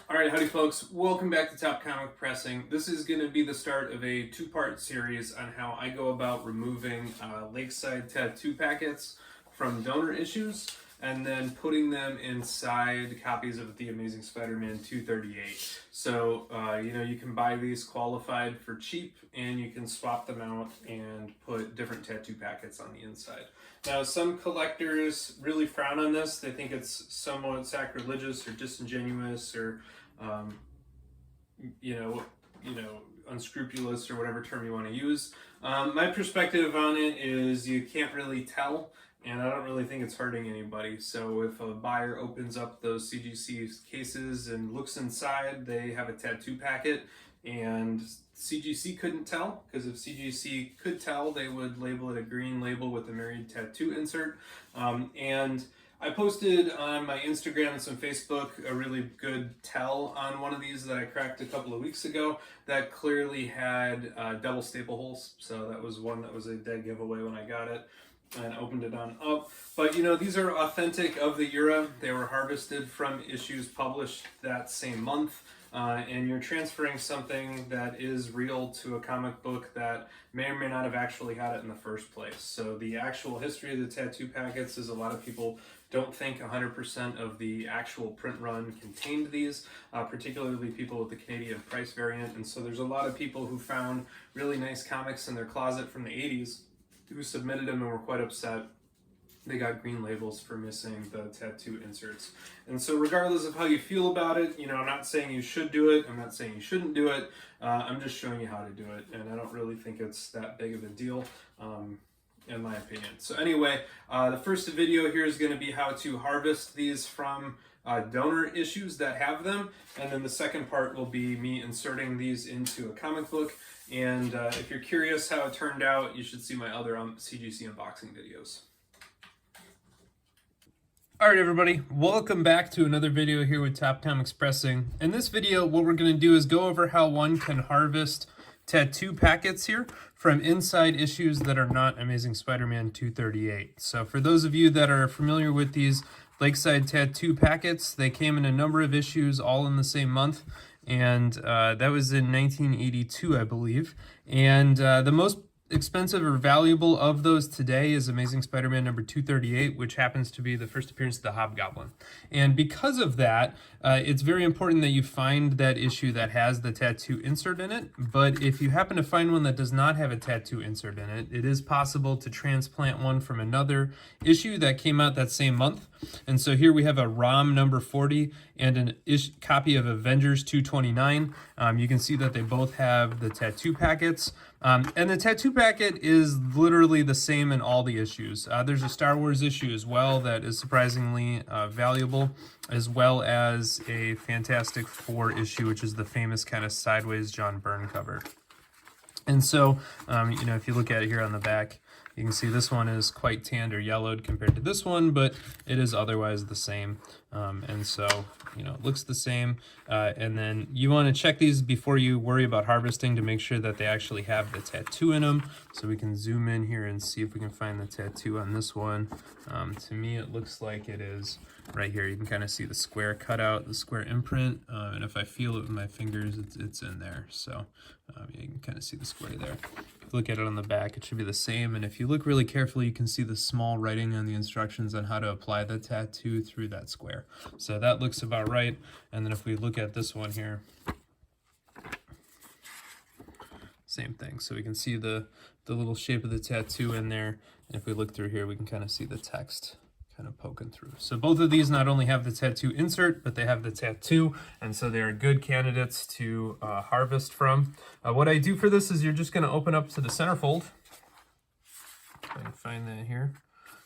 Alright, howdy folks. Welcome back to Top Comic Pressing. This is going to be the start of a two-part series on how I go about removing Lakeside Tattoo Packets from donor issues and then putting them inside copies of The Amazing Spider-Man 238. So, you can buy these qualified for cheap and you can swap them out and put different tattoo packets on the inside. Now, some collectors really frown on this. They think it's somewhat sacrilegious or disingenuous or, unscrupulous or whatever term you want to use. My perspective on it is you can't really tell, and I don't really think it's hurting anybody. So if a buyer opens up those CGC cases and looks inside, they have a tattoo packet, and CGC couldn't tell, because if CGC could tell, they would label it a green label with a married tattoo insert. And I posted on my Instagram and some Facebook a really good tell on one of these that I cracked a couple of weeks ago that clearly had double staple holes. So that was one that was a dead giveaway when I got it and opened it on up. But these are authentic of the era. They were harvested from issues published that same month. And you're transferring something that is real to a comic book that may or may not have actually had it in the first place. So the actual history of the tattoo packets is a lot of people don't think 100% of the actual print run contained these, particularly people with the Canadian price variant. And so there's a lot of people who found really nice comics in their closet from the 80s who submitted them and were quite upset they got green labels for missing the tattoo inserts. And so regardless of how you feel about it, I'm not saying you should do it, I'm not saying you shouldn't do it, I'm just showing you how to do it, and I don't really think it's that big of a deal, in my opinion. So anyway, the first video here is going to be how to harvest these from donor issues that have them, and then the second part will be me inserting these into a comic book. And if you're curious how it turned out, you should see my other CGC unboxing videos. Alright everybody, welcome back to another video here with Top Comics Pressing. In this video, what we're going to do is go over how one can harvest tattoo packets here from inside issues that are not Amazing Spider-Man 238. So for those of you that are familiar with these Lakeside Tattoo Packets, they came in a number of issues all in the same month, and that was in 1982, I believe. And the most expensive or valuable of those today is Amazing Spider-Man number 238, which happens to be the first appearance of the Hobgoblin. And because of that, it's very important that you find that issue that has the tattoo insert in it. But if you happen to find one that does not have a tattoo insert in it, it is possible to transplant one from another issue that came out that same month. And so here we have a ROM number 40 and a copy of Avengers 229. You can see that they both have the tattoo packets. And the tattoo packet is literally the same in all the issues. There's a Star Wars issue as well that is surprisingly valuable, as well as a Fantastic Four issue, which is the famous kind of sideways John Byrne cover. And so, if you look at it here on the back, you can see this one is quite tanned or yellowed compared to this one, but it is otherwise the same. And so, it looks the same. And then you want to check these before you worry about harvesting to make sure that they actually have the tattoo in them. So we can zoom in here and see if we can find the tattoo on this one. To me, it looks like it is right here. You can kind of see the square cutout, the square imprint. And if I feel it with my fingers, it's in there. So you can kind of see the square there. If you look at it on the back, it should be the same. And if you look really carefully, you can see the small writing on the instructions on how to apply the tattoo through that square. So that looks about right. And then if we look at this one here, same thing. So we can see the little shape of the tattoo in there. And if we look through here, we can kind of see the text kind of poking through. So both of these not only have the tattoo insert, but they have the tattoo, and so they are good candidates to harvest from. What I do for this is you're just going to open up to the centerfold. I can find that here.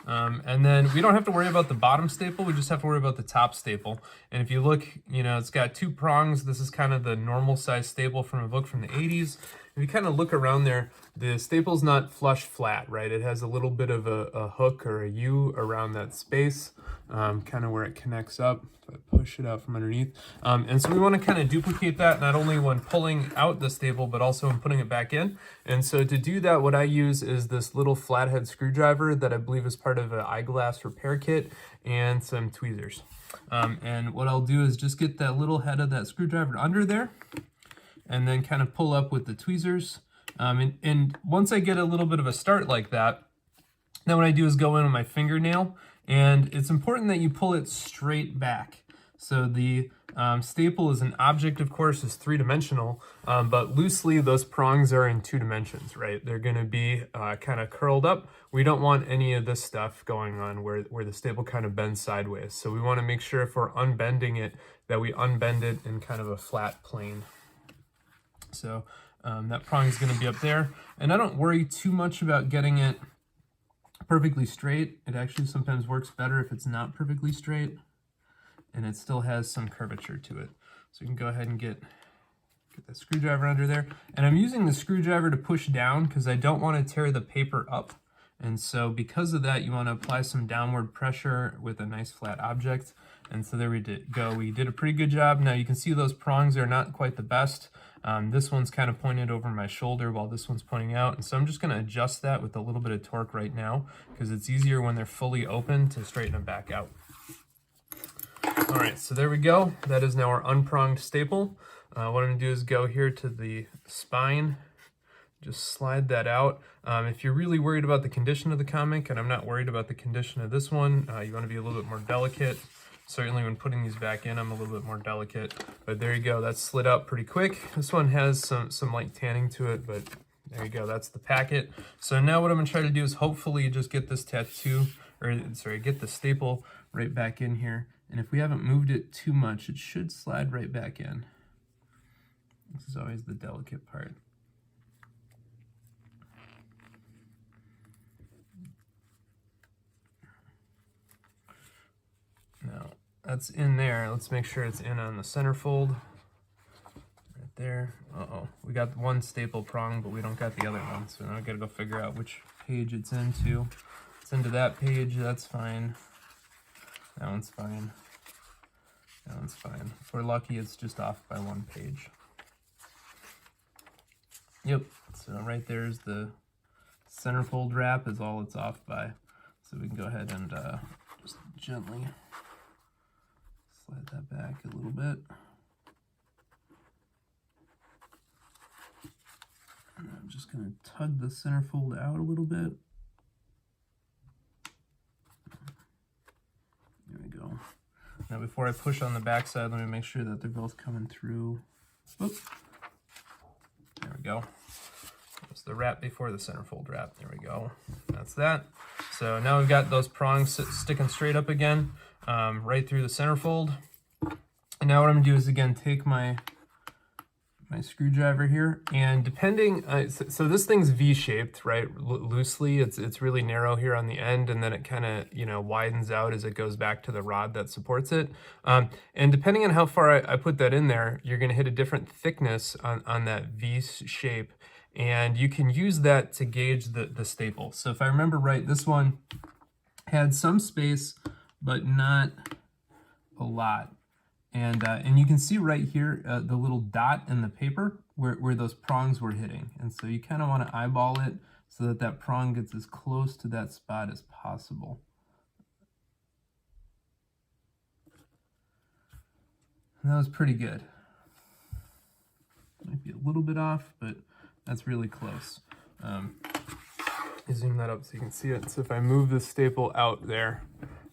And then we don't have to worry about the bottom staple, we just have to worry about the top staple. And if you look, it's got two prongs. This is kind of the normal size staple from a book from the 80s. If you kind of look around there, the staple's not flush flat, right? It has a little bit of a hook or a U around that space, kind of where it connects up. If I push it out from underneath. And so we want to kind of duplicate that, not only when pulling out the staple, but also when putting it back in. And so to do that, what I use is this little flathead screwdriver that I believe is part of an eyeglass repair kit. and some tweezers. And what I'll do is just get that little head of that screwdriver under there and then kind of pull up with the tweezers. And once I get a little bit of a start like that, then what I do is go in with my fingernail, and it's important that you pull it straight back. So the staple is an object, of course, is three-dimensional, but loosely those prongs are in 2 dimensions, right? They're going to be kind of curled up. We don't want any of this stuff going on where the staple kind of bends sideways. So we want to make sure if we're unbending it, that we unbend it in kind of a flat plane. So that prong is going to be up there. And I don't worry too much about getting it perfectly straight. It actually sometimes works better if it's not perfectly straight and it still has some curvature to it. So you can go ahead and get the screwdriver under there. And I'm using the screwdriver to push down because I don't want to tear the paper up. And so because of that, you want to apply some downward pressure with a nice flat object. And so there we go. We did a pretty good job. Now you can see those prongs are not quite the best. This one's kind of pointed over my shoulder while this one's pointing out. And so I'm just going to adjust that with a little bit of torque right now because it's easier when they're fully open to straighten them back out. All right, so there we go. That is now our unpronged staple. What I'm going to do is go here to the spine, just slide that out. If you're really worried about the condition of the comic, and I'm not worried about the condition of this one, you want to be a little bit more delicate. Certainly when putting these back in, I'm a little bit more delicate, but there you go. That's slid out pretty quick. This one has some light tanning to it, but there you go. That's the packet. So now what I'm gonna try to do is hopefully just get this tattoo, or sorry, get the staple right back in here. And if we haven't moved it too much, it should slide right back in. This is always the delicate part. Now, that's in there. Let's make sure it's in on the centerfold. Right there. Uh-oh. We got one staple prong, but we don't got the other one. So now I gotta go figure out which page it's into. It's into that page. That's fine. That one's fine. That one's fine. If we're lucky, it's just off by 1 page. Yep. So right there's the centerfold wrap is all it's off by. So we can go ahead and just gently slide that back a little bit. And I'm just going to tug the centerfold out a little bit. There we go. Now before I push on the back side, let me make sure that they're both coming through. Oops. There we go. That's the wrap before the centerfold wrap. There we go. That's that. So now we've got those prongs sticking straight up again, right through the centerfold. And now what I'm gonna do is again take my screwdriver here, and depending, so this thing's V-shaped, right? Loosely, it's really narrow here on the end, and then it kind of, you know, widens out as it goes back to the rod that supports it. And depending on how far I put that in there, you're gonna hit a different thickness on that V shape, and you can use that to gauge the staple. So if I remember right, this one had some space, but not a lot. And you can see right here the little dot in the paper where those prongs were hitting. And so you kind of want to eyeball it so that that prong gets as close to that spot as possible. And that was pretty good. Might be a little bit off, but that's really close. Zoom that up so you can see it. So if I move the staple out there,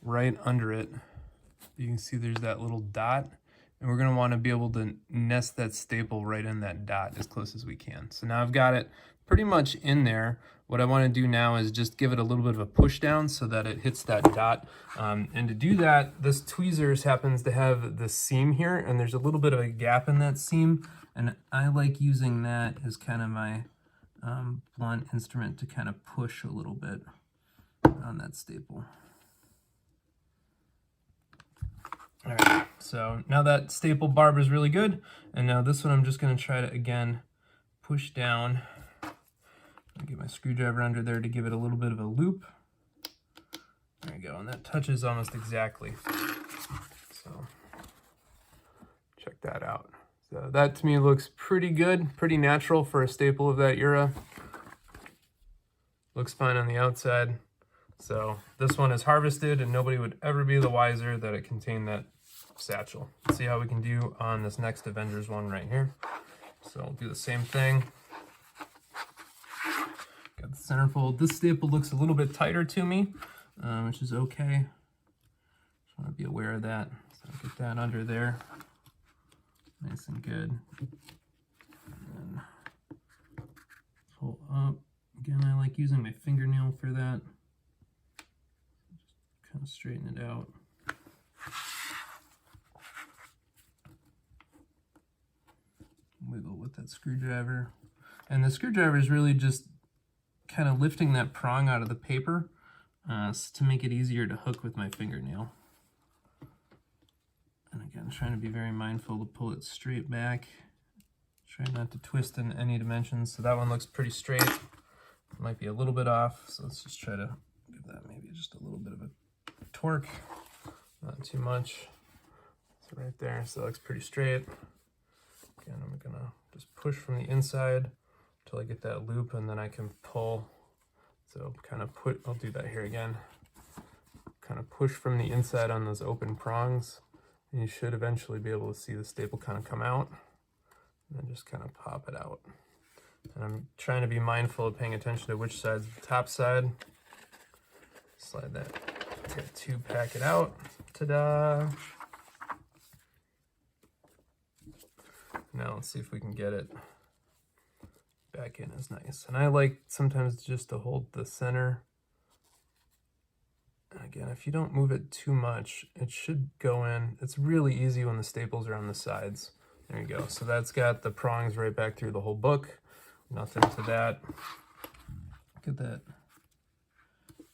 right under it, you can see there's that little dot, and we're going to want to be able to nest that staple right in that dot as close as we can. So now I've got it pretty much in there. What I want to do now is just give it a little bit of a push down so that it hits that dot. And to do that, this tweezers happens to have the seam here, and there's a little bit of a gap in that seam, and I like using that as kind of my blunt instrument to kind of push a little bit on that staple. All right, so now that staple barb is really good, and now this one I'm just going to try to, again, push down. I'll get my screwdriver under there to give it a little bit of a loop. There we go, and that touches almost exactly. So check that out. So that to me looks pretty good, pretty natural for a staple of that era. Looks fine on the outside, So this one is harvested and nobody would ever be the wiser that it contained that satchel. Let's see how we can do on this next Avengers one right here. So I'll do the same thing. Got the centerfold. This staple looks a little bit tighter to me, which is okay. Just want to be aware of that. So I'll get that under there. Nice and good. And then pull up. Again, I like using my fingernail for that. Just kind of straighten it out. Wiggle with that screwdriver. And the screwdriver is really just kind of lifting that prong out of the paper to make it easier to hook with my fingernail. And again, trying to be very mindful to pull it straight back. Try not to twist in any dimensions. So that one looks pretty straight. It might be a little bit off, so let's just try to give that maybe just a little bit of a torque. Not too much. So right there, so that looks pretty straight. Again, I'm gonna just push from the inside until I get that loop, and then I can pull. So kind of I'll do that here again. Kind of push from the inside on those open prongs, and you should eventually be able to see the staple kind of come out, and then just kind of pop it out. And I'm trying to be mindful of paying attention to which side's the top side. Slide that tattoo packet out. Ta-da! Now let's see if we can get it back in as nice. And I like sometimes just to hold the center. And again, if you don't move it too much, it should go in. It's really easy when the staples are on the sides. There you go. So that's got the prongs right back through the whole book. Nothing to that. Look at that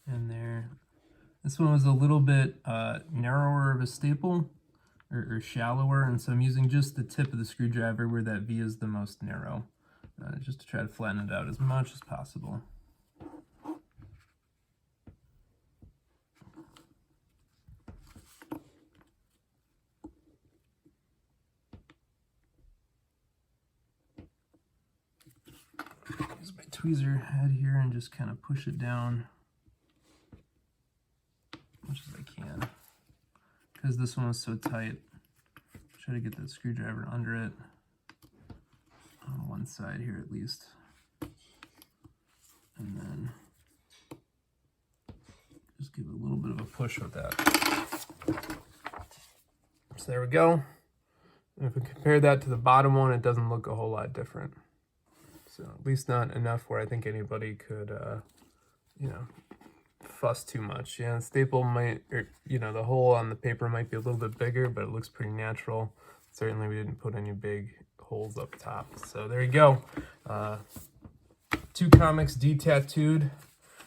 in there. This one was a little bit narrower of a staple, or shallower, and so I'm using just the tip of the screwdriver where that V is the most narrow, just to try to flatten it out as much as possible. Use my tweezer head here and just kind of push it down as much as I can. Because this one was so tight, try to get that screwdriver under it on one side here at least, and then just give it a little bit of a push with that. So there we go. And if we compare that to the bottom one, it doesn't look a whole lot different. So at least not enough where I think anybody could, you know, fuss too much. Yeah, the staple might, or, you know, the hole on the paper might be a little bit bigger, but it looks pretty natural. Certainly we didn't put any big holes up top. So there you go. 2 comics de-tattooed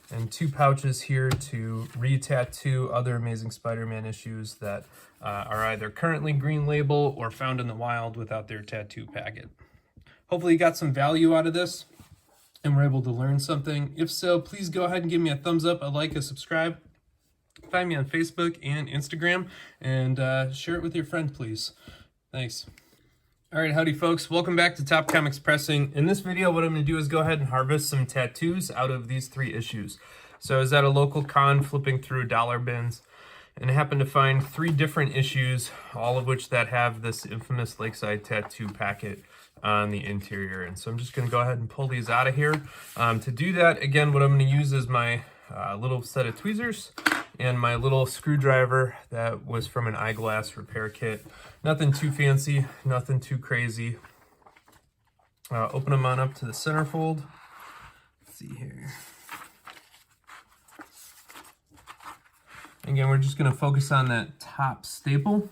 and 2 pouches here to re-tattoo other Amazing Spider-Man issues that are either currently green label or found in the wild without their tattoo packet. Hopefully you got some value out of this and were able to learn something. If so, please go ahead and give me a thumbs up, a like, a subscribe. Find me on Facebook and Instagram, and share it with your friend, please. Thanks. All right, howdy folks. Welcome back to Top Comics Pressing. In this video, what I'm going to do is go ahead and harvest some tattoos out of these 3 issues. So I was at a local con flipping through dollar bins, and I happened to find 3 different issues, all of which that have this infamous Lakeside Tattoo packet on the interior. And so I'm just going to go ahead and pull these out of here. To do that, again, what I'm going to use is my little set of tweezers and my little screwdriver that was from an eyeglass repair kit. Nothing too fancy, nothing too crazy. Open them on up to the centerfold. Let's see here. Again, we're just going to focus on that top staple,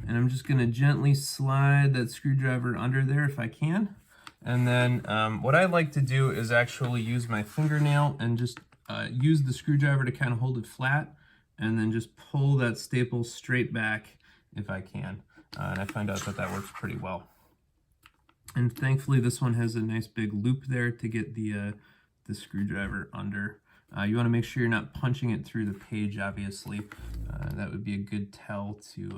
and I'm just going to gently slide that screwdriver under there if I can. And then what I like to do is actually use my fingernail and just use the screwdriver to kind of hold it flat, and then just pull that staple straight back if I can. And I find out that that works pretty well. And thankfully this one has a nice big loop there to get the screwdriver under. You want to make sure you're not punching it through the page, obviously. That would be a good tell to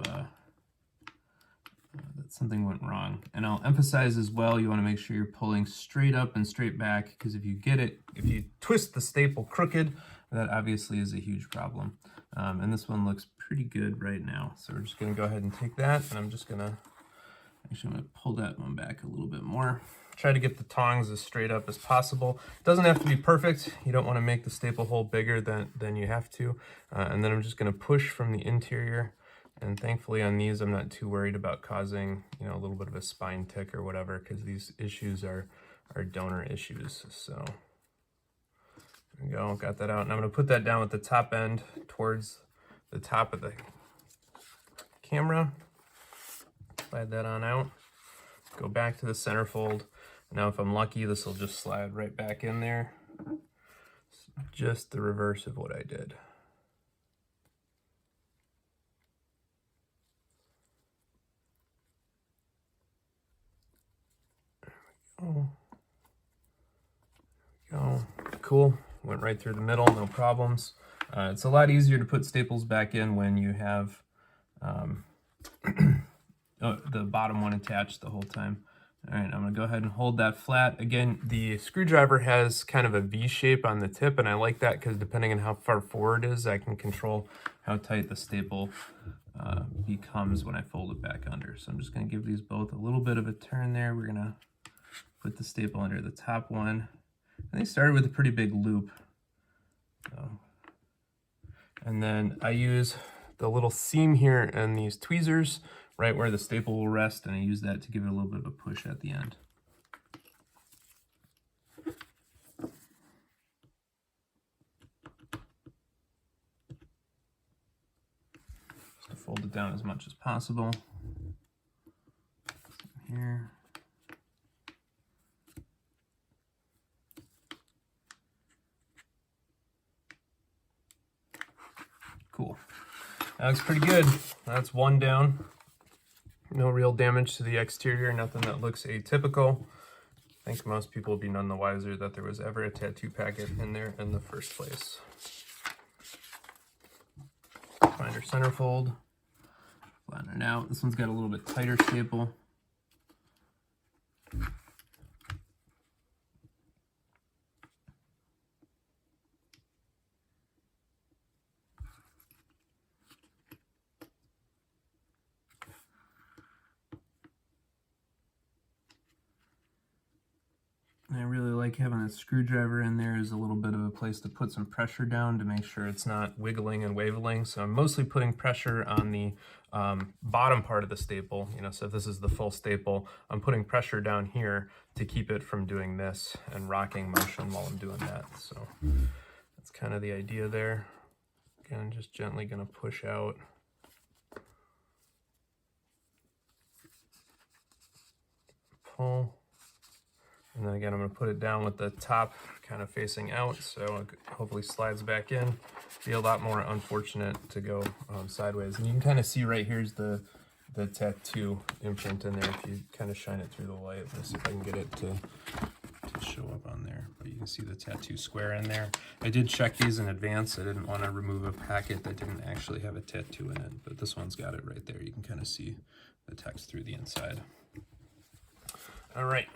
that something went wrong. And I'll emphasize as well, you want to make sure you're pulling straight up and straight back, because if you twist the staple crooked, That obviously is a huge problem. And this one looks pretty good right now. So we're just gonna go ahead and take that, and I'm gonna pull that one back a little bit more. Try to get the tongs as straight up as possible. It doesn't have to be perfect. You don't want to make the staple hole bigger than you have to. And then I'm just going to push from the interior. And thankfully on these, I'm not too worried about causing, you know, a little bit of a spine tick or whatever, because these issues are donor issues. So there we go, got that out. And I'm going to put that down with the top end towards the top of the camera. Slide that on out. Go back to the centerfold. Now if I'm lucky, this will just slide right back in there. It's just the reverse of what I did. There we go. Cool. Went right through the middle, no problems. It's a lot easier to put staples back in when you have the bottom one attached the whole time. All right, I'm gonna go ahead and hold that flat. Again, the screwdriver has kind of a V shape on the tip, and I like that because depending on how far forward it is, I can control how tight the staple becomes when I fold it back under. So I'm just gonna give these both a little bit of a turn there. We're gonna put the staple under the top one. And they started with a pretty big loop. And then I use the little seam here and these tweezers right where the staple will rest, and I use that to give it a little bit of a push at the end. Just to fold it down as much as possible. Here. Cool. That looks pretty good. That's one down. No real damage to the exterior, nothing that looks atypical. I think most people will be none the wiser that there was ever a tattoo packet in there in the first place. Find our centerfold, flatten it out. This one's got a little bit tighter staple. And I really like having a screwdriver in there as a little bit of a place to put some pressure down to make sure it's not wiggling and waveling. So I'm mostly putting pressure on the bottom part of the staple. You know, so if this is the full staple, I'm putting pressure down here to keep it from doing this and rocking motion while I'm doing that. So that's kind of the idea there. Again, just gently gonna push out. Pull. And then again, I'm going to put it down with the top kind of facing out, so it hopefully slides back in. Be a lot more unfortunate to go sideways. And you can kind of see right here's the tattoo imprint in there if you kind of shine it through the light. Let's see if I can get it to show up on there. But you can see the tattoo square in there. I did check these in advance. I didn't want to remove a packet that didn't actually have a tattoo in it, but this one's got it right there. You can kind of see the text through the inside. All right.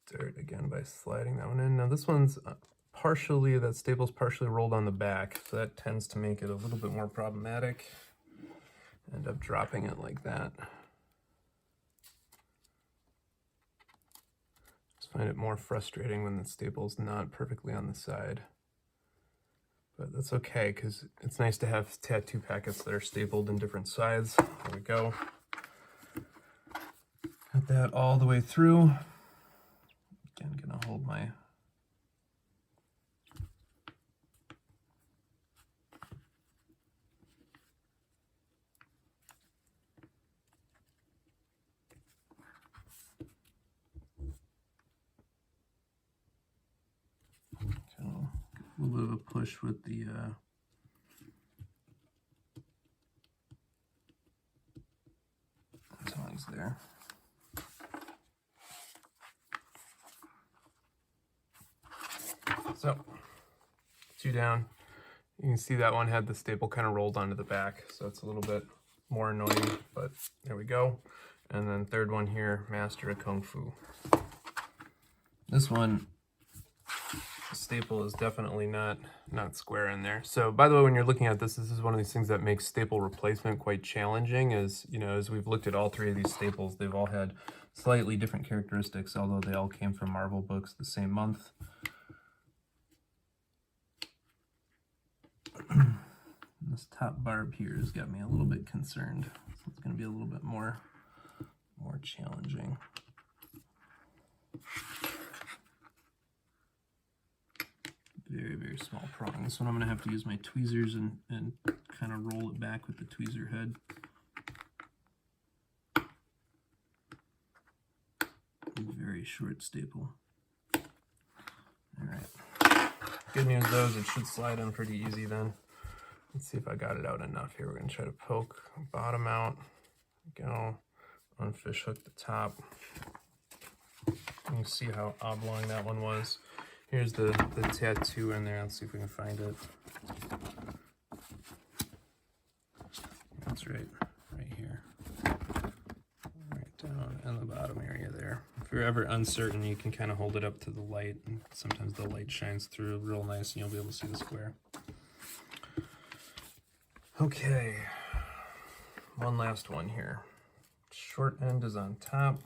Start again by sliding that one in. Now this one's partially, that staple's partially rolled on the back, so that tends to make it a little bit more problematic. End up dropping it like that. Just find it more frustrating when the staple's not perfectly on the side. But that's okay, because it's nice to have tattoo packets that are stapled in different sides. There we go. Got that all the way through. Again, gonna hold my a little bit of a push with the tongs there. So, two down. You can see that one had the staple kind of rolled onto the back, so it's a little bit more annoying, but there we go. And then third one here, Master of Kung Fu. This one, the staple is definitely not square in there. So by the way, when you're looking at this is one of these things that makes staple replacement quite challenging. Is, you know, as we've looked at all three of these staples, they've all had slightly different characteristics, although they all came from Marvel books the same month. This top barb here has got me a little bit concerned. So it's going to be a little bit more challenging. Very, very small prong. This one I'm going to have to use my tweezers and kind of roll it back with the tweezer head. Very short staple. All right. Good news though is it should slide in pretty easy then. Let's see if I got it out enough here. We're going to try to poke bottom out. Go. Unfish hook the top. You can see how oblong that one was. Here's the tattoo in there. Let's see if we can find it. That's right here. Right down in the bottom area there. If you're ever uncertain, you can kind of hold it up to the light, and sometimes the light shines through real nice and you'll be able to see the square. Okay, one last one here. Short end is on top.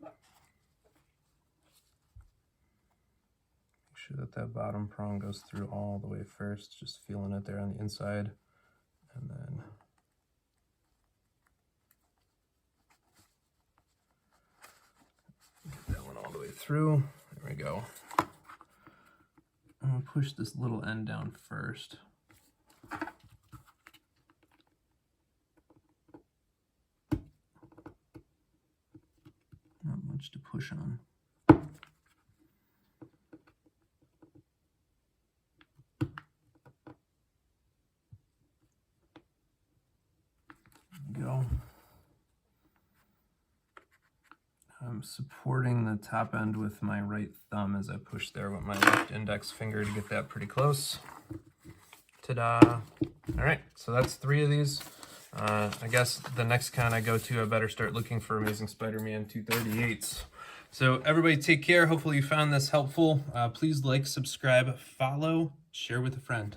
Make sure that that bottom prong goes through all the way first, just feeling it there on the inside, and then get that one all the way through. There we go. I'm gonna push this little end down first. Not much to push on. There we go. I'm supporting the top end with my right thumb as I push there with my left index finger to get that pretty close. Ta-da! All right, so that's 3 of these. I guess the next con I go to, I better start looking for Amazing Spider-Man 238s. So everybody take care. Hopefully you found this helpful. Please like, subscribe, follow, share with a friend.